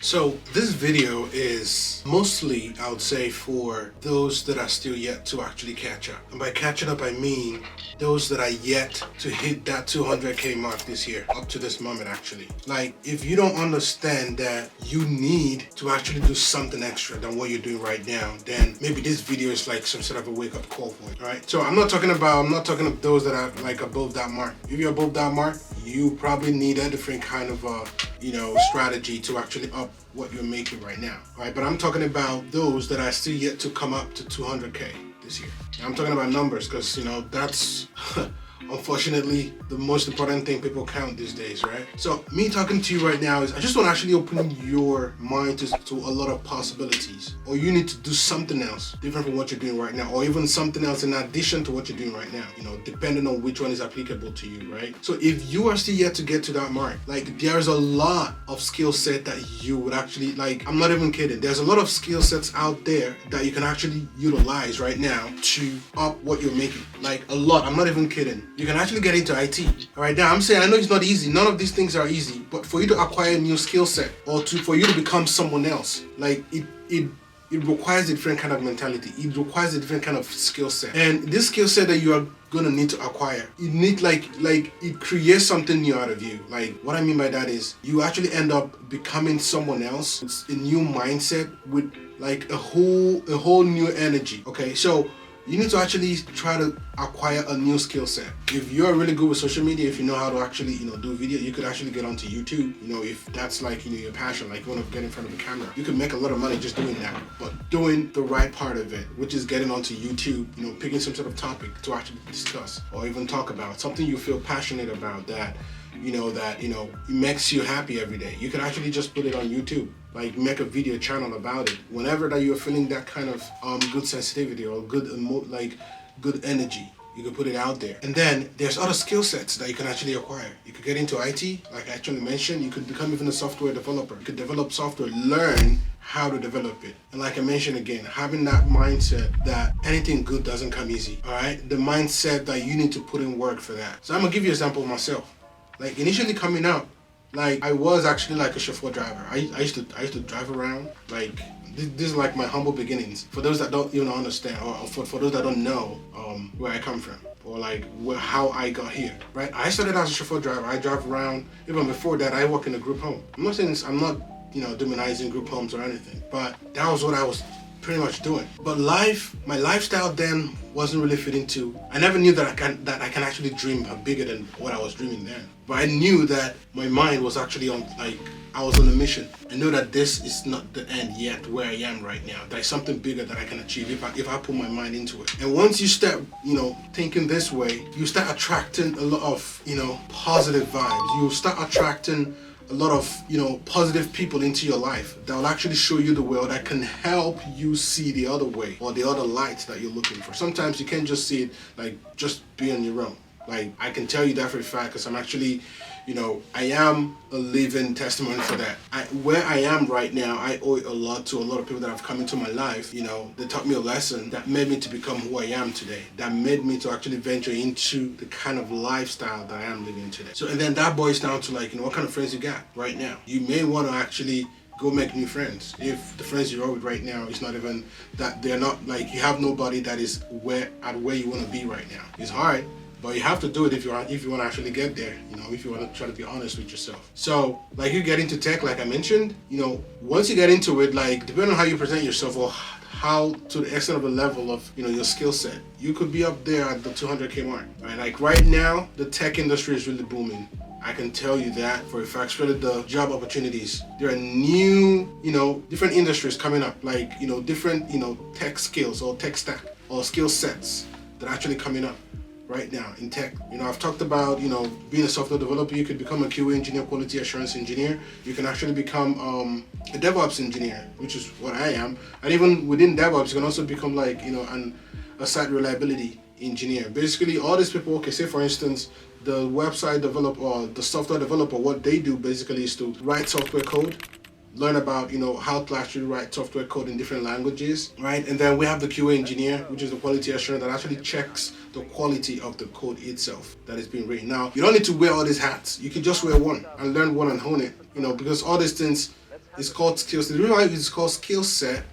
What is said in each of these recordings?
So this video is mostly, I would say, for those that are still yet to actually catch up. And by catching up, I mean those that are yet to hit that 200K mark this year, up to this moment actually. Like, if you don't understand that you need to actually do something extra than what you're doing right now, then maybe this video is like some sort of a wake-up call point, right? So I'm not talking of those that are like above that mark. If you're above that mark, you probably need a different kind of strategy to actually up what you're making right now, right? But I'm talking about those that are still yet to come up to 200K this year. I'm talking about numbers because, that's unfortunately the most important thing people count these days, right? So me talking to you right now is I just want to actually open your mind to a lot of possibilities. Or you need to do something else different from what you're doing right now, or even something else in addition to what you're doing right now, depending on which one is applicable to you, right? So if you are still yet to get to that mark, like, there's a lot of skill set that you would actually, like, I'm not even kidding, there's a lot of skill sets out there that you can actually utilize right now to up what you're making. Like, a lot, I'm not even kidding. You can actually get into IT. All right, now I'm saying, I know it's not easy. None of these things are easy, but for you to acquire a new skill set or for you to become someone else, like, it requires a different kind of mentality. It requires a different kind of skill set. And this skill set that you are gonna need to acquire, you need like it creates something new out of you. Like, what I mean by that is you actually end up becoming someone else. It's a new mindset with like a whole new energy. Okay, so you need to actually try to acquire a new skill set. If you're really good with social media, if you know how to actually, do video, you could actually get onto YouTube. If that's like, your passion, like you want to get in front of the camera, you can make a lot of money just doing that. But doing the right part of it, which is getting onto YouTube, picking some sort of topic to actually discuss or even talk about, something you feel passionate about that it makes you happy every day. You can actually just put it on YouTube, like make a video channel about it. Whenever that you're feeling that kind of good sensitivity or good energy, you can put it out there. And then there's other skill sets that you can actually acquire. You could get into IT, like I actually mentioned. You could become even a software developer. You could develop software, learn how to develop it. And like I mentioned again, having that mindset that anything good doesn't come easy, all right? The mindset that you need to put in work for that. So I'm gonna give you an example of myself. Like, initially coming up, like, I was actually like a chauffeur driver. I used to drive around. Like, this is like my humble beginnings. For those that don't understand, or for those that don't know where I come from, or like how I got here, right? I started as a chauffeur driver. I drive around. Even before that, I work in a group home. I'm not saying I'm not demonizing group homes or anything, but that was what I was pretty much doing. But my lifestyle then wasn't really fitting to. I never knew that I can actually dream bigger than what I was dreaming then. But I knew that my mind was actually I was on a mission. I know that this is not the end yet where I am right now. There's something bigger that I can achieve if I put my mind into it. And once you start, thinking this way, you start attracting a lot of, positive vibes. You start attracting a lot of, positive people into your life that will actually show you the world, that can help you see the other way or the other light that you're looking for. Sometimes you can't just see it like just be on your own. Like, I can tell you that for a fact because I'm actually, I am a living testimony for that. Where I am right now, I owe a lot to a lot of people that have come into my life. They taught me a lesson that made me to become who I am today. That made me to actually venture into the kind of lifestyle that I am living today. So, and then that boils down to like, what kind of friends you got right now. You may want to actually go make new friends. If the friends you're with right now is not even that, they're not like, you have nobody that is where you want to be right now. It's hard. But you have to do it if you want to actually get there, if you want to try to be honest with yourself. So, like, you get into tech, like I mentioned, once you get into it, like, depending on how you present yourself or how to the extent of the level of, your skill set, you could be up there at the 200K mark, right? Like, right now, the tech industry is really booming. I can tell you that for a fact, especially the job opportunities. There are new, different industries coming up, like, different, tech skills or tech stack or skill sets that are actually coming up right now in tech. I've talked about, being a software developer. You could become a QA engineer, quality assurance engineer. You can actually become a DevOps engineer, which is what I am. And even within DevOps, you can also become like, a site reliability engineer. Basically, all these people, okay, say for instance, the website developer or the software developer, what they do basically is to write software code, learn about, how to actually write software code in different languages, right? And then we have the QA engineer, which is the quality assurance that actually checks the quality of the code itself that is being written. Now, you don't need to wear all these hats. You can just wear one and learn one and hone it, because all these things It's called skill set. The reason why it's called skill set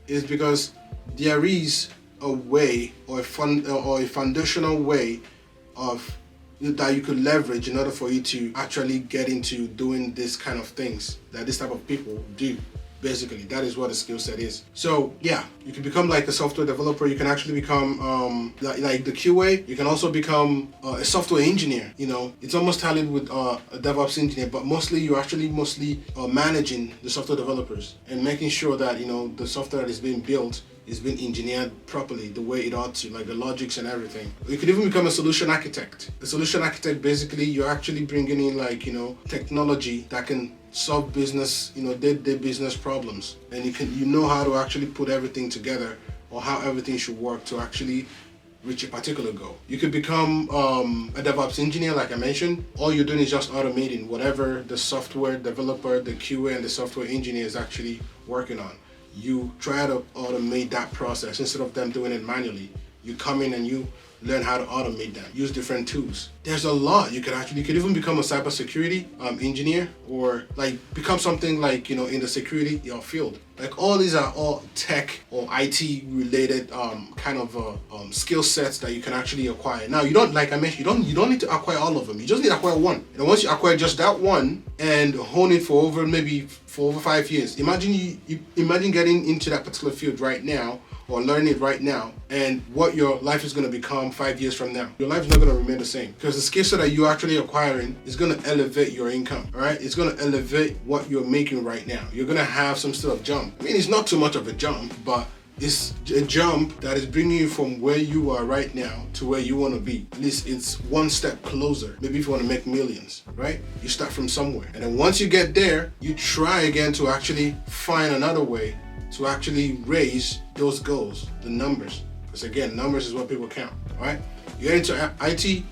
is because there is a way or a foundational way of that you could leverage in order for you to actually get into doing this kind of things that this type of people do. Basically, that is what a skill set is. So yeah, you can become like a software developer. You can actually become like the QA. You can also become a software engineer. You know, it's almost tallied with a DevOps engineer, but mostly you're actually managing the software developers and making sure that the software that is being built is being engineered properly the way it ought to, like the logics and everything. You could even become a solution architect. A solution architect, basically, you're actually bringing in technology that can solve business, day-to-day business problems, and you know how to actually put everything together or how everything should work to actually reach a particular goal. You could become a DevOps engineer, like I mentioned. All you're doing is just automating whatever the software developer, the QA, and the software engineer is actually working on. You try to automate that process instead of them doing it manually. You come in and you learn how to automate them, use different tools. There's a lot. You could even become a cybersecurity engineer, or like become something like in the security field. Like all these are all tech or IT related kind of skill sets that you can actually acquire. Now you don't, like I mentioned, you don't need to acquire all of them. You just need to acquire one. And once you acquire just that one and hone it for over 5 years, imagine imagine getting into that particular field right now, or learn it right now, and what your life is going to become 5 years from now. Your life is not going to remain the same, because the skill set that you're actually acquiring is going to elevate your income. All right, it's going to elevate what you're making right now. You're going to have some sort of jump. I mean, it's not too much of a jump, but it's a jump that is bringing you from where you are right now to where you want to be. At least it's one step closer. Maybe if you want to make millions, right? You start from somewhere, and then once you get there, you try again to actually find another way to actually raise those goals, the numbers. Because again, numbers is what people count, all right? You get into IT,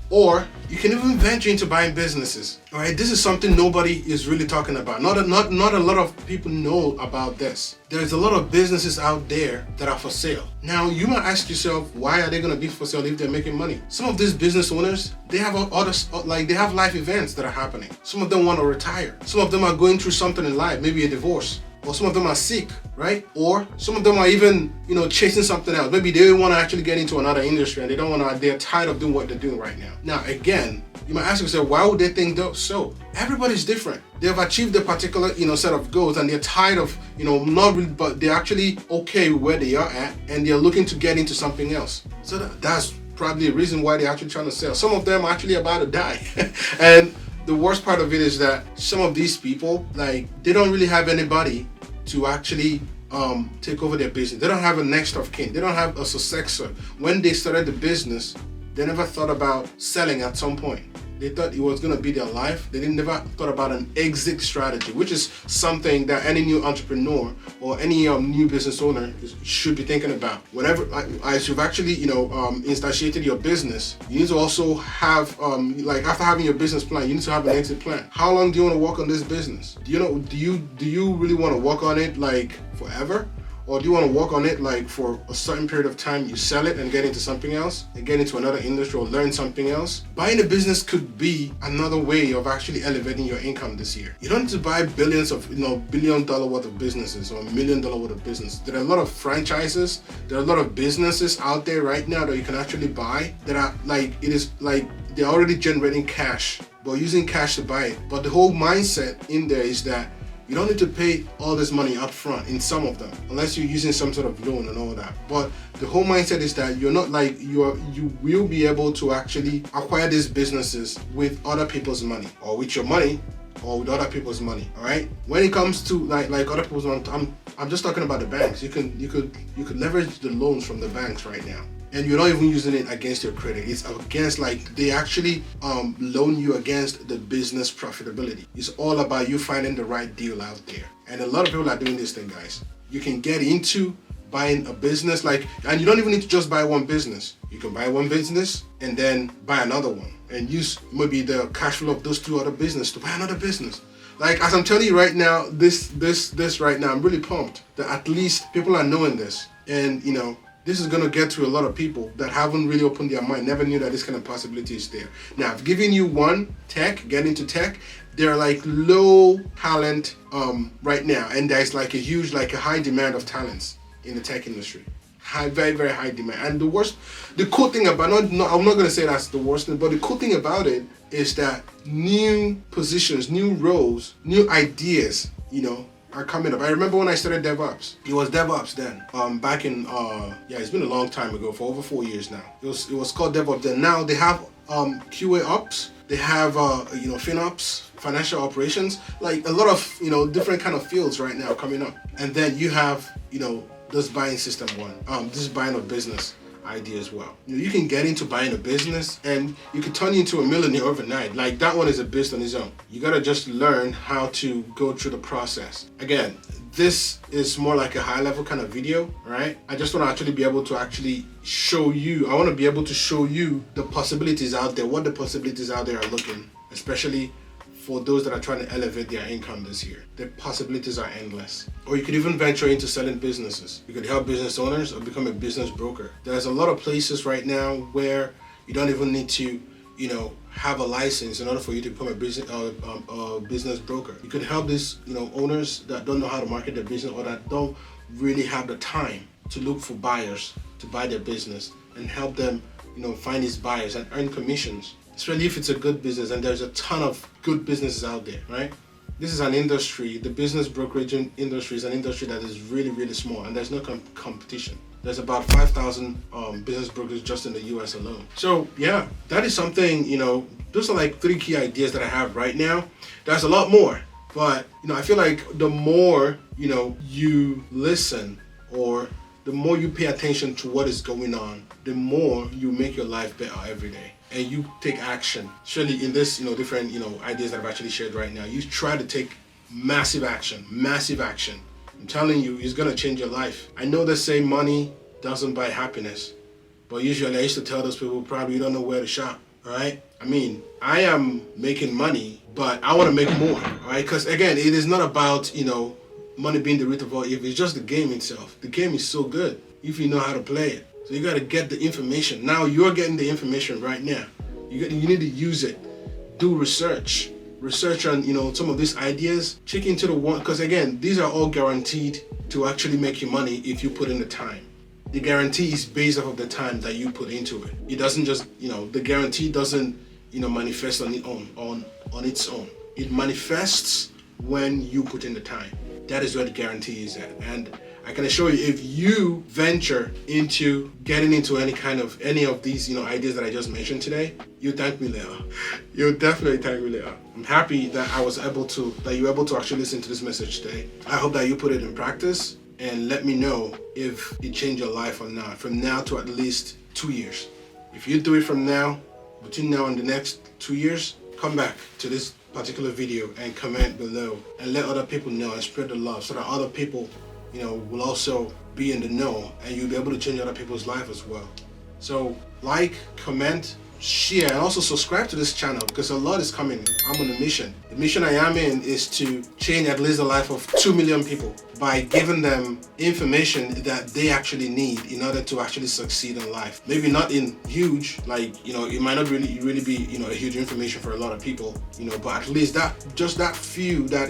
or you can even venture into buying businesses, all right? This is something nobody is really talking about. Not a lot of people know about this. There's a lot of businesses out there that are for sale. Now, you might ask yourself, why are they gonna be for sale if they're making money? Some of these business owners, they have they have life events that are happening. Some of them want to retire. Some of them are going through something in life, maybe a divorce. Or some of them are sick, right? Or some of them are even, chasing something else. Maybe they want to actually get into another industry and they're tired of doing what they're doing right now. Now, again, you might ask yourself, why would they think so? Everybody's different. They've achieved a particular, set of goals, and they're tired of, not really, but they're actually okay with where they are at, and they're looking to get into something else. So that's probably a reason why they're actually trying to sell. Some of them are actually about to die. And the worst part of it is that some of these people, they don't really have anybody to actually take over their business. They don't have a next of kin. They don't have a successor. When they started the business, they never thought about selling at some point. They thought it was going to be their life. They never thought about an exit strategy, which is something that any new entrepreneur or any new business owner should be thinking about. Whenever, as you've actually, instantiated your business, you need to also have, after having your business plan, you need to have an exit plan. How long do you want to work on this business? Do you really want to work on it forever? Or do you want to work on it for a certain period of time, you sell it and get into something else, and get into another industry or learn something else? Buying a business could be another way of actually elevating your income this year. You don't need to buy billions of, $1 billion worth of businesses or $1 million worth of business. There are a lot of franchises, there are a lot of businesses out there right now that you can actually buy that are they're already generating cash, but using cash to buy it. But the whole mindset in there is that you don't need to pay all this money up front in some of them, unless you're using some sort of loan and all that. But the whole mindset is that you're not you will be able to actually acquire these businesses with other people's money, or with your money, or with other people's money. All right. When it comes to like other people's money, I'm just talking about the banks. You could leverage the loans from the banks right now. And you're not even using it against your credit. It's against, they actually loan you against the business profitability. It's all about you finding the right deal out there. And a lot of people are doing this thing, guys. You can get into buying a business, and you don't even need to just buy one business. You can buy one business and then buy another one, and use maybe the cash flow of those two other businesses to buy another business. As I'm telling you right now, this right now, I'm really pumped that at least people are knowing this. And, this is going to get to a lot of people that haven't really opened their mind, never knew that this kind of possibility is there. Now, I've given you one, tech, get into tech. They're like low talent right now, and there's like a high demand of talents in the tech industry. Very, very high demand. And the cool thing about, I'm not going to say that's the worst thing, but the cool thing about it is that new positions, new roles, new ideas, are coming up. I remember when I started DevOps. It was DevOps then. Back in it's been a long time ago, for over 4 years now. It was called DevOps then. Now they have QA ops. They have FinOps, financial operations, like a lot of different kind of fields right now coming up. And then you have this buying system one, this buying of business idea as well. You can get into buying a business and you can turn into a millionaire overnight. Like that one is a business on its own. You gotta just learn how to go through the process. Again, this is more like a high level kind of video, right? I just want to actually be able to actually show you, I want to be able to show you the possibilities out there, what the possibilities out there are looking, especially for those that are trying to elevate their income this year. The possibilities are endless. Or you could even venture into selling businesses. You could help business owners or become a business broker. There's a lot of places right now where you don't even need to, have a license in order for you to become a business broker. You could help these, owners that don't know how to market their business or that don't really have the time to look for buyers to buy their business and help them, find these buyers and earn commissions. Especially if it's a good business, and there's a ton of good businesses out there, right? This is an industry, the business brokerage industry is an industry that is really, really small, and there's no competition. There's about 5,000 business brokers just in the US alone. So yeah, that is something, those are like 3 key ideas that I have right now. There's a lot more, but I feel like the more, you listen or the more you pay attention to what is going on, the more you make your life better every day. And you take action. Surely in this, different, ideas that I've actually shared right now, you try to take massive action. I'm telling you, it's gonna change your life. I know they say money doesn't buy happiness, but usually I used to tell those people, probably you don't know where to shop, all right? I mean, I am making money, but I wanna make more, all right? Because again, it is not about, money being the root of all evil. It's just the game itself. The game is so good if you know how to play it. So you got to get the information. Now you're getting the information right now. You need to use it. Do research on some of these ideas. Check into the one, because again, these are all guaranteed to actually make you money if you put in the time. The guarantee is based off of the time that you put into it. It doesn't just the guarantee doesn't manifest on its own. It manifests when you put in the time. That is where the guarantee is at. And I can assure you, if you venture into getting into any of these, ideas that I just mentioned today, you thank me later. You'll definitely thank me later. I'm happy that you were able to actually listen to this message today. I hope that you put it in practice and let me know if it changed your life or not, from now to at least 2 years. If you do it from now, between now and the next 2 years, come back to this particular video and comment below and let other people know and spread the love so that other people will also be in the know and you'll be able to change other people's life as well. So like, comment, share, and also subscribe to this channel because a lot is coming. I'm on a mission. The mission I am in is to change at least the life of 2 million people by giving them information that they actually need in order to actually succeed in life. Maybe not in huge, it might not really be, a huge information for a lot of people, but at least that few that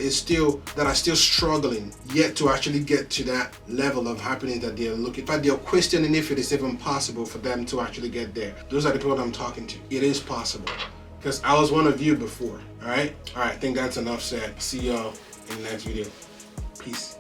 are still struggling yet to actually get to that level of happiness that they're looking for. They're questioning if it is even possible for them to actually get there. Those are the people I'm talking to. It is possible. Because I was one of you before, all right? All right, I think that's enough said. See y'all in the next video. Peace.